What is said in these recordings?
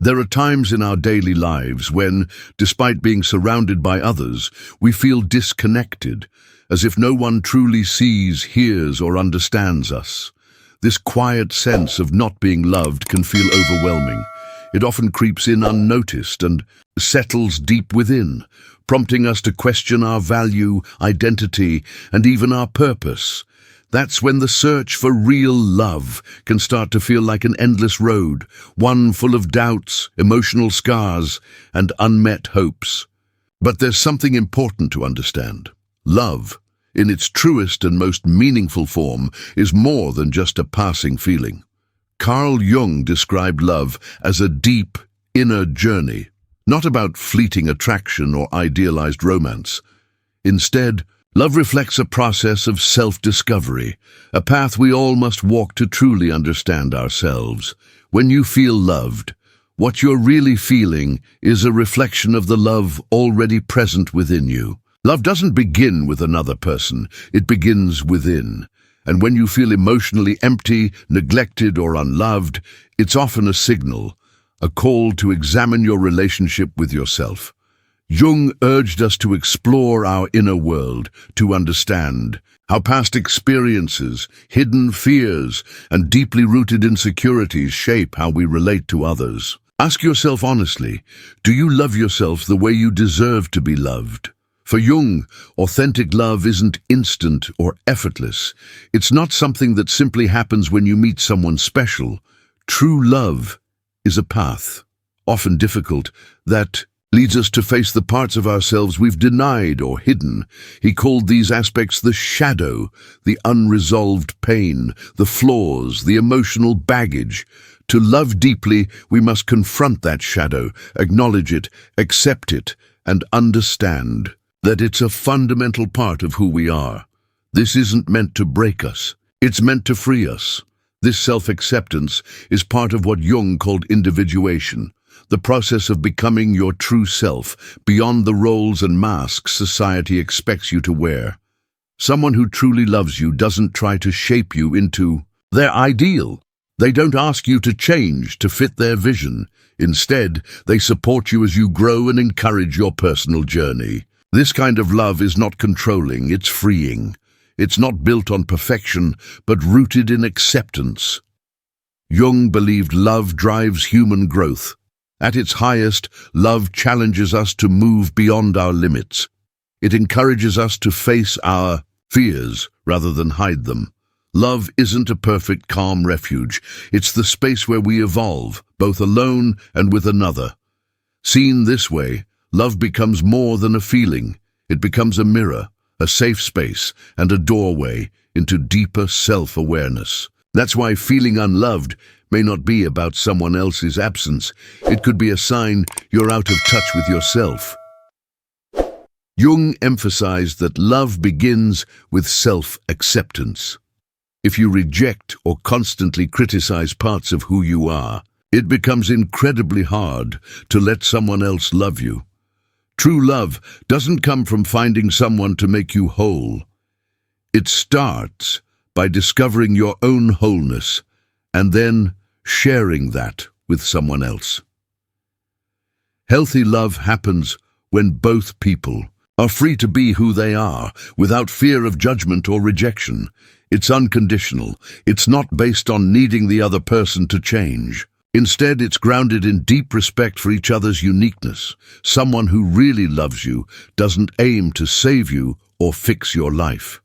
There are times in our daily lives when, despite being surrounded by others, we feel disconnected, as if no one truly sees, hears, or understands us. This quiet sense of not being loved can feel overwhelming. It often creeps in unnoticed and settles deep within, prompting us to question our value, identity, and even our purpose. That's when the search for real love can start to feel like an endless road, one full of doubts, emotional scars, and unmet hopes. But there's something important to understand. Love, in its truest and most meaningful form, is more than just a passing feeling. Carl Jung described love as a deep, inner journey, not about fleeting attraction or idealized romance. Instead, love reflects a process of self-discovery, a path we all must walk to truly understand ourselves. When you feel loved, what you're really feeling is a reflection of the love already present within you. Love doesn't begin with another person, it begins within. And when you feel emotionally empty, neglected, or unloved, it's often a signal, a call to examine your relationship with yourself. Jung urged us to explore our inner world, to understand how past experiences, hidden fears, and deeply rooted insecurities shape how we relate to others. Ask yourself honestly, do you love yourself the way you deserve to be loved? For Jung, authentic love isn't instant or effortless. It's not something that simply happens when you meet someone special. True love is a path, often difficult, that leads us to face the parts of ourselves we've denied or hidden. He called these aspects the shadow, the unresolved pain, the flaws, the emotional baggage. To love deeply, we must confront that shadow, acknowledge it, accept it, and understand that it's a fundamental part of who we are. This isn't meant to break us. It's meant to free us. This self-acceptance is part of what Jung called individuation, the process of becoming your true self, beyond the roles and masks society expects you to wear. Someone who truly loves you doesn't try to shape you into their ideal. They don't ask you to change to fit their vision. Instead, they support you as you grow and encourage your personal journey. This kind of love is not controlling, it's freeing. It's not built on perfection, but rooted in acceptance. Jung believed love drives human growth. At its highest, love challenges us to move beyond our limits. It encourages us to face our fears rather than hide them. Love isn't a perfect, calm refuge. It's the space where we evolve, both alone and with another. Seen this way, love becomes more than a feeling. It becomes a mirror, a safe space, and a doorway into deeper self-awareness. That's why feeling unloved may not be about someone else's absence. It could be a sign you're out of touch with yourself. Jung emphasized that love begins with self-acceptance. If you reject or constantly criticize parts of who you are, it becomes incredibly hard to let someone else love you. True love doesn't come from finding someone to make you whole. It starts by discovering your own wholeness and then sharing that with someone else. Healthy love happens when both people are free to be who they are without fear of judgment or rejection. It's unconditional. It's not based on needing the other person to change. Instead, it's grounded in deep respect for each other's uniqueness. Someone who really loves you doesn't aim to save you or fix your life.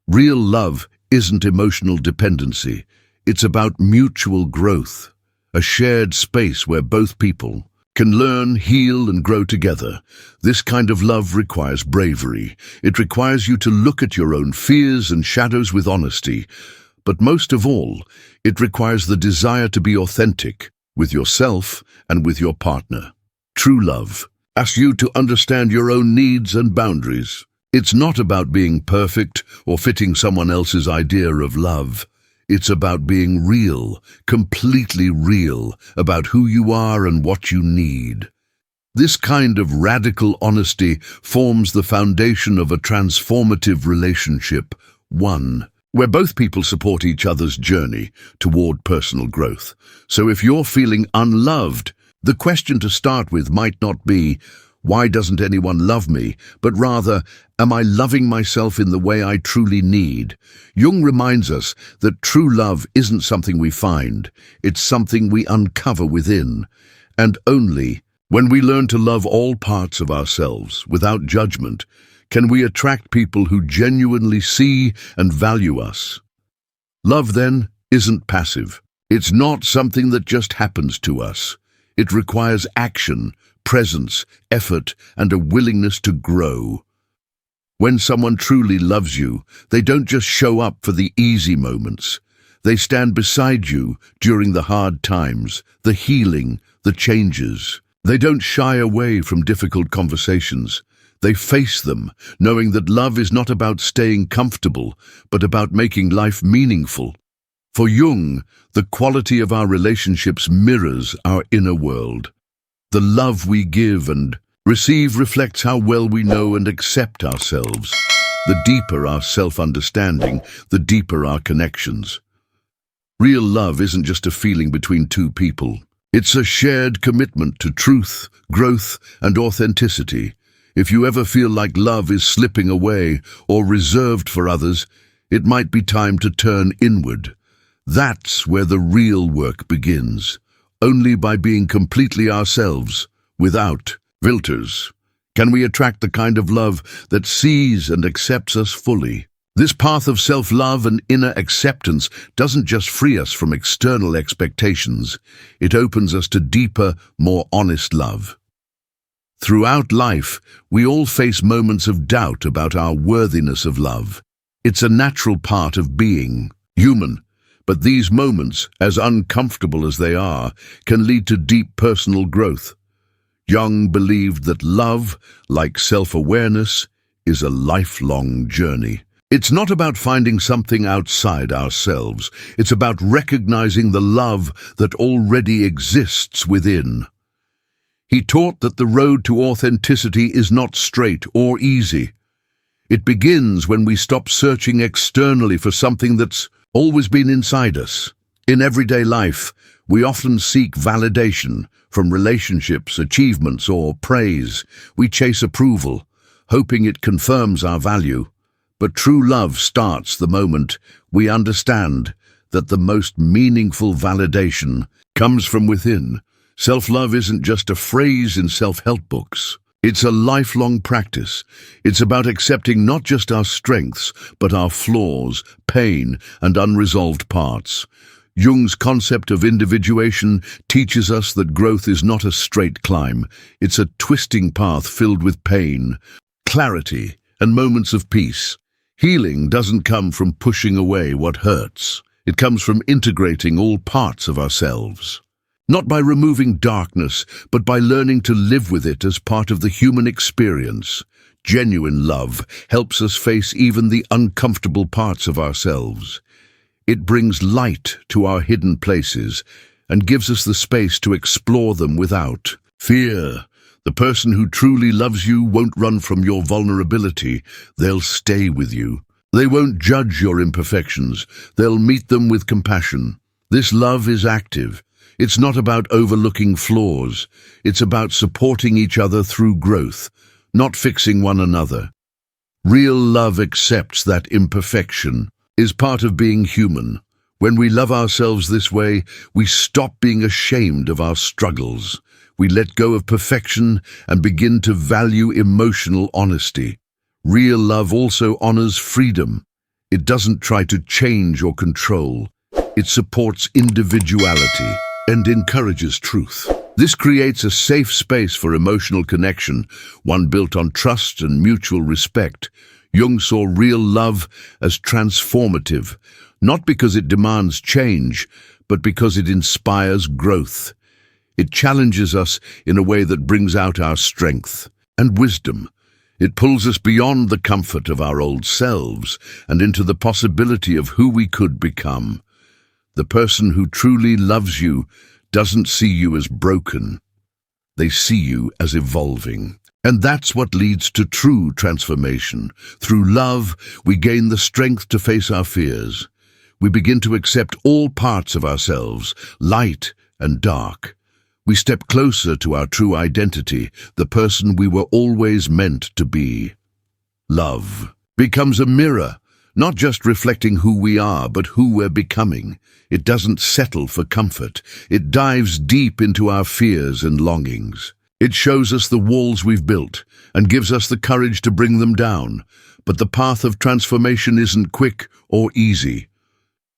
Real love isn't emotional dependency. It's about mutual growth, a shared space where both people can learn, heal, and grow together. This kind of love requires bravery. It requires you to look at your own fears and shadows with honesty. But most of all, it requires the desire to be authentic with yourself and with your partner. True love asks you to understand your own needs and boundaries. It's not about being perfect or fitting someone else's idea of love. It's about being real, completely real, about who you are and what you need. This kind of radical honesty forms the foundation of a transformative relationship, one where both people support each other's journey toward personal growth. So if you're feeling unloved, The question to start with might not be, why doesn't anyone love me? But rather, am I loving myself in the way I truly need? Jung reminds us that true love isn't something we find, it's something we uncover within. And only when we learn to love all parts of ourselves without judgment, can we attract people who genuinely see and value us. Love, then, isn't passive. It's not something that just happens to us. It requires action, presence, effort, and a willingness to grow. When someone truly loves you, they don't just show up for the easy moments. They stand beside you during the hard times, the healing, the changes. They don't shy away from difficult conversations. They face them, knowing that love is not about staying comfortable, but about making life meaningful. For Jung, the quality of our relationships mirrors our inner world. The love we give and receive reflects how well we know and accept ourselves. The deeper our self-understanding, the deeper our connections. Real love isn't just a feeling between two people. It's a shared commitment to truth, growth, and authenticity. If you ever feel like love is slipping away or reserved for others, it might be time to turn inward. That's where the real work begins. Only by being completely ourselves, without filters, can we attract the kind of love that sees and accepts us fully. This path of self-love and inner acceptance doesn't just free us from external expectations, it opens us to deeper, more honest love. Throughout life, we all face moments of doubt about our worthiness of love. It's a natural part of being human, but these moments, as uncomfortable as they are, can lead to deep personal growth. Jung believed that love, like self-awareness, is a lifelong journey. It's not about finding something outside ourselves. It's about recognizing the love that already exists within. He taught that the road to authenticity is not straight or easy. It begins when we stop searching externally for something that's always been inside us. In everyday life, we often seek validation from relationships, achievements, or praise. We chase approval, hoping it confirms our value. But true love starts the moment we understand that the most meaningful validation comes from within. Self-love isn't just a phrase in self-help books. It's a lifelong practice. It's about accepting not just our strengths, but our flaws, pain, and unresolved parts. Jung's concept of individuation teaches us that growth is not a straight climb. It's a twisting path filled with pain, clarity, and moments of peace. Healing doesn't come from pushing away what hurts. It comes from integrating all parts of ourselves. Not by removing darkness, but by learning to live with it as part of the human experience. Genuine love helps us face even the uncomfortable parts of ourselves. It brings light to our hidden places and gives us the space to explore them without fear. The person who truly loves you won't run from your vulnerability. They'll stay with you. They won't judge your imperfections. They'll meet them with compassion. This love is active. It's not about overlooking flaws. It's about supporting each other through growth, not fixing one another. Real love accepts that imperfection is part of being human. When we love ourselves this way, we stop being ashamed of our struggles. We let go of perfection and begin to value emotional honesty. Real love also honors freedom. It doesn't try to change or control. It supports individuality and encourages truth. This creates a safe space for emotional connection, one built on trust and mutual respect. Jung saw real love as transformative, not because it demands change, but because it inspires growth. It challenges us in a way that brings out our strength and wisdom. It pulls us beyond the comfort of our old selves and into the possibility of who we could become. The person who truly loves you doesn't see you as broken. They see you as evolving. And that's what leads to true transformation. Through love, we gain the strength to face our fears. We begin to accept all parts of ourselves, light and dark. We step closer to our true identity, the person we were always meant to be. Love becomes a mirror, not just reflecting who we are, but who we're becoming. It doesn't settle for comfort. It dives deep into our fears and longings. It shows us the walls we've built and gives us the courage to bring them down. But the path of transformation isn't quick or easy.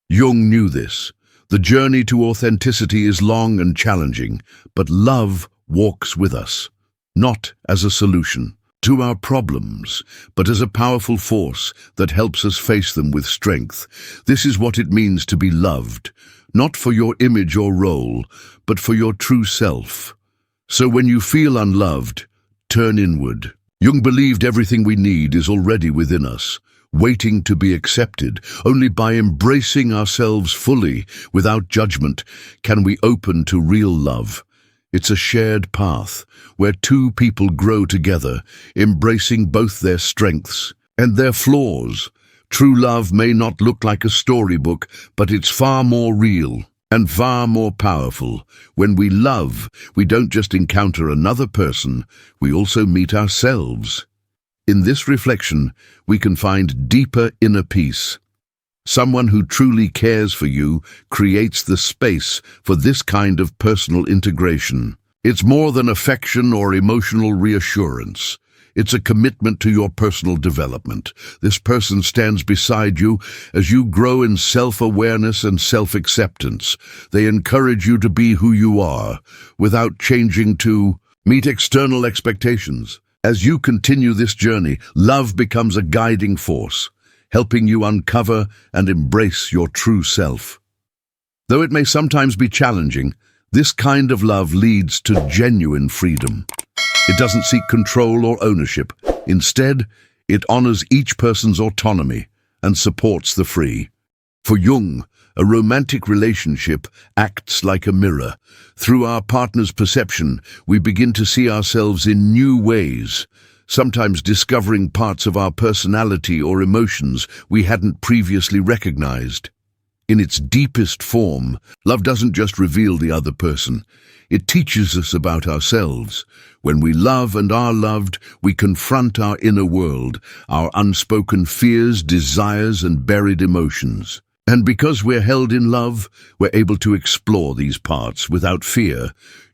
Jung knew this. The journey to authenticity is long and challenging, but love walks with us, not as a solution to our problems, but as a powerful force that helps us face them with strength. This is what it means to be loved, not for your image or role, but for your true self. So when you feel unloved, turn inward. Jung believed everything we need is already within us, waiting to be accepted. Only by embracing ourselves fully, without judgment, can we open to real love. It's a shared path where two people grow together, embracing both their strengths and their flaws. True love may not look like a storybook, but it's far more real and far more powerful. When we love, we don't just encounter another person, we also meet ourselves. In this reflection, we can find deeper inner peace. Someone who truly cares for you creates the space for this kind of personal integration. It's more than affection or emotional reassurance. It's a commitment to your personal development. This person stands beside you as you grow in self-awareness and self-acceptance. They encourage you to be who you are, without changing to meet external expectations. As you continue this journey, love becomes a guiding force, helping you uncover and embrace your true self. Though it may sometimes be challenging, this kind of love leads to genuine freedom. It doesn't seek control or ownership. Instead, it honors each person's autonomy and supports the free. For Jung, a romantic relationship acts like a mirror. Through our partner's perception, we begin to see ourselves in new ways, sometimes discovering parts of our personality or emotions we hadn't previously recognized. In its deepest form, love doesn't just reveal the other person. It teaches us about ourselves. When we love and are loved, we confront our inner world, our unspoken fears, desires, and buried emotions. And because we're held in love, we're able to explore these parts without fear.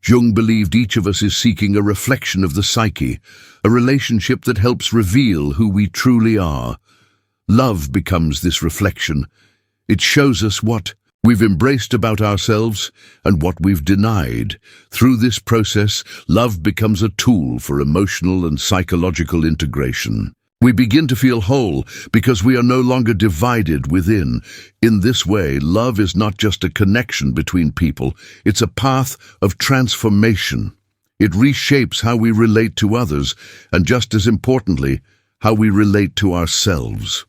Jung believed each of us is seeking a reflection of the psyche, a relationship that helps reveal who we truly are. Love becomes this reflection. It shows us what we've embraced about ourselves and what we've denied. Through this process, love becomes a tool for emotional and psychological integration. We begin to feel whole because we are no longer divided within. In this way, love is not just a connection between people, it's a path of transformation. It reshapes how we relate to others, and just as importantly, how we relate to ourselves.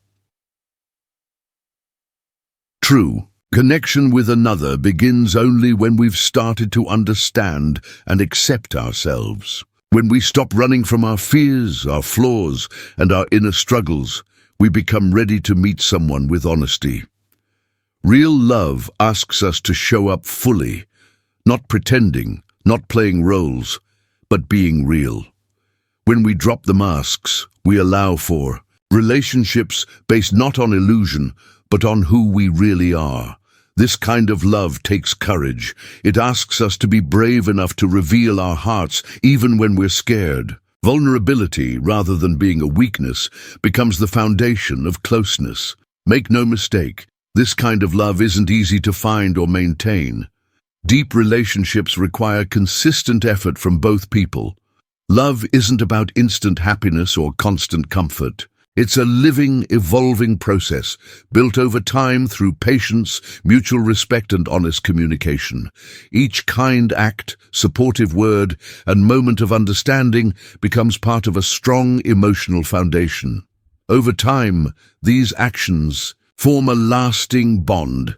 True connection with another begins only when we've started to understand and accept ourselves. When we stop running from our fears, our flaws, and our inner struggles, we become ready to meet someone with honesty. Real love asks us to show up fully, not pretending, not playing roles, but being real. When we drop the masks, we allow for relationships based not on illusion, but on who we really are. This kind of love takes courage. It asks us to be brave enough to reveal our hearts even when we're scared. Vulnerability, rather than being a weakness, becomes the foundation of closeness. Make no mistake, this kind of love isn't easy to find or maintain. Deep relationships require consistent effort from both people. Love isn't about instant happiness or constant comfort. It's a living, evolving process, built over time through patience, mutual respect, and honest communication. Each kind act, supportive word, and moment of understanding becomes part of a strong emotional foundation. Over time, these actions form a lasting bond.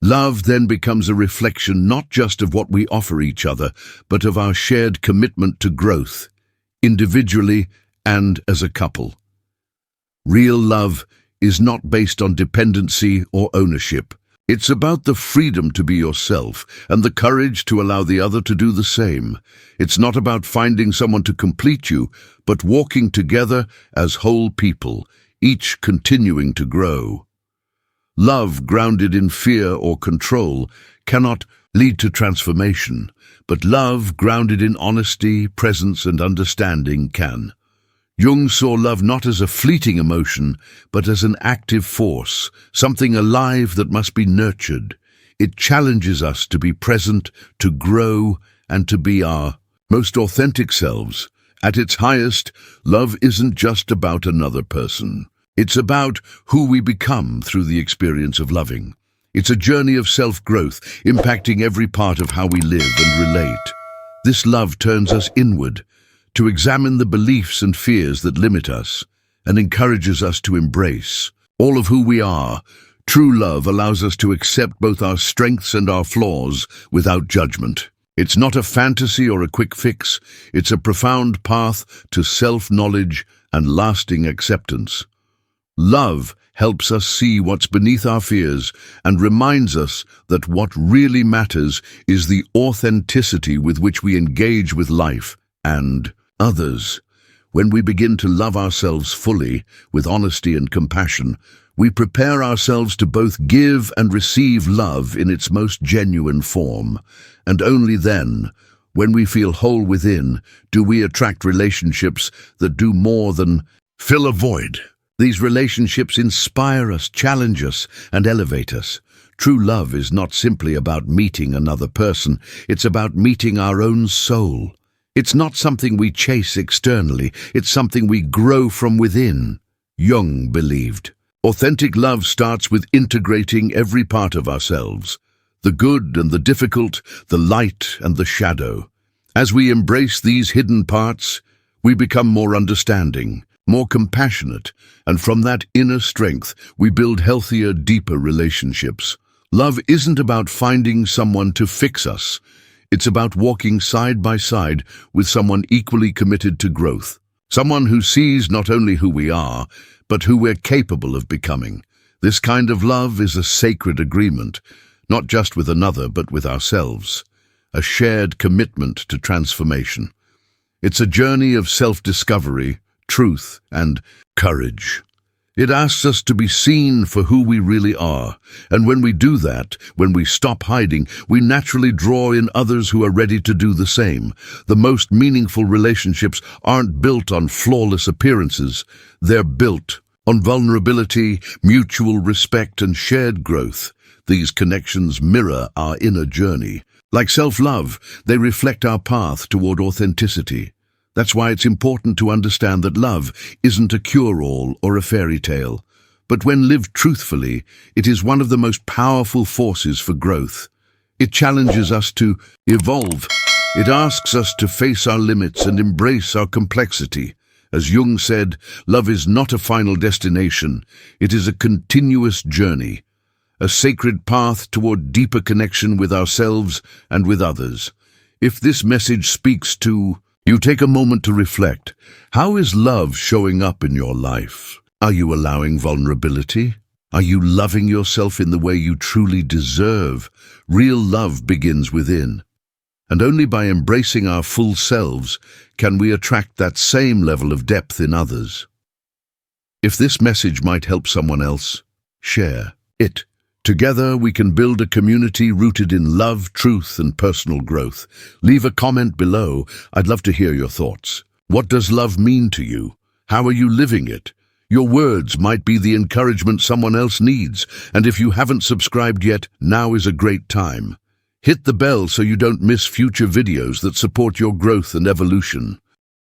Love then becomes a reflection not just of what we offer each other, but of our shared commitment to growth, individually and as a couple. Real love is not based on dependency or ownership, It's about the freedom to be yourself and the courage to allow the other to do the same. It's not about finding someone to complete you, but walking together as whole people, each continuing to grow. Love grounded in fear or control cannot lead to transformation, but love grounded in honesty, presence, and understanding can. Jung saw love not as a fleeting emotion, but as an active force, something alive that must be nurtured. It challenges us to be present, to grow, and to be our most authentic selves. At its highest, love isn't just about another person. It's about who we become through the experience of loving. It's a journey of self-growth, impacting every part of how we live and relate. This love turns us inward, to examine the beliefs and fears that limit us, and encourages us to embrace all of who we are. True love allows us to accept both our strengths and our flaws without judgment. It's not a fantasy or a quick fix. It's a profound path to self-knowledge and lasting acceptance. Love helps us see what's beneath our fears and reminds us that what really matters is the authenticity with which we engage with life and others. When we begin to love ourselves fully, with honesty and compassion, we prepare ourselves to both give and receive love in its most genuine form. And only then, when we feel whole within, do we attract relationships that do more than fill a void. These relationships inspire us, challenge us, and elevate us. True love is not simply about meeting another person, it's about meeting our own soul. It's not something we chase externally, it's something we grow from within. Jung believed, authentic love starts with integrating every part of ourselves, the good and the difficult, the light and the shadow. As we embrace these hidden parts, we become more understanding, more compassionate, and from that inner strength, we build healthier, deeper relationships. Love isn't about finding someone to fix us. It's about walking side by side with someone equally committed to growth. Someone who sees not only who we are, but who we're capable of becoming. This kind of love is a sacred agreement, not just with another, but with ourselves. A shared commitment to transformation. It's a journey of self-discovery, truth, and courage. It asks us to be seen for who we really are, and when we do that, when we stop hiding, we naturally draw in others who are ready to do the same. The most meaningful relationships aren't built on flawless appearances. They're built on vulnerability, mutual respect, and shared growth. These connections mirror our inner journey. Like self-love, they reflect our path toward authenticity. That's why it's important to understand that love isn't a cure-all or a fairy tale, but when lived truthfully, it is one of the most powerful forces for growth. It challenges us to evolve. It asks us to face our limits and embrace our complexity. As Jung said, love is not a final destination, it is a continuous journey, a sacred path toward deeper connection with ourselves and with others. If this message speaks to you, take a moment to reflect. How is love showing up in your life? Are you allowing vulnerability? Are you loving yourself in the way you truly deserve? Real love begins within. And only by embracing our full selves can we attract that same level of depth in others. If this message might help someone else, share it. Together, we can build a community rooted in love, truth, and personal growth. Leave a comment below. I'd love to hear your thoughts. What does love mean to you? How are you living it? Your words might be the encouragement someone else needs. And if you haven't subscribed yet, now is a great time. Hit the bell so you don't miss future videos that support your growth and evolution.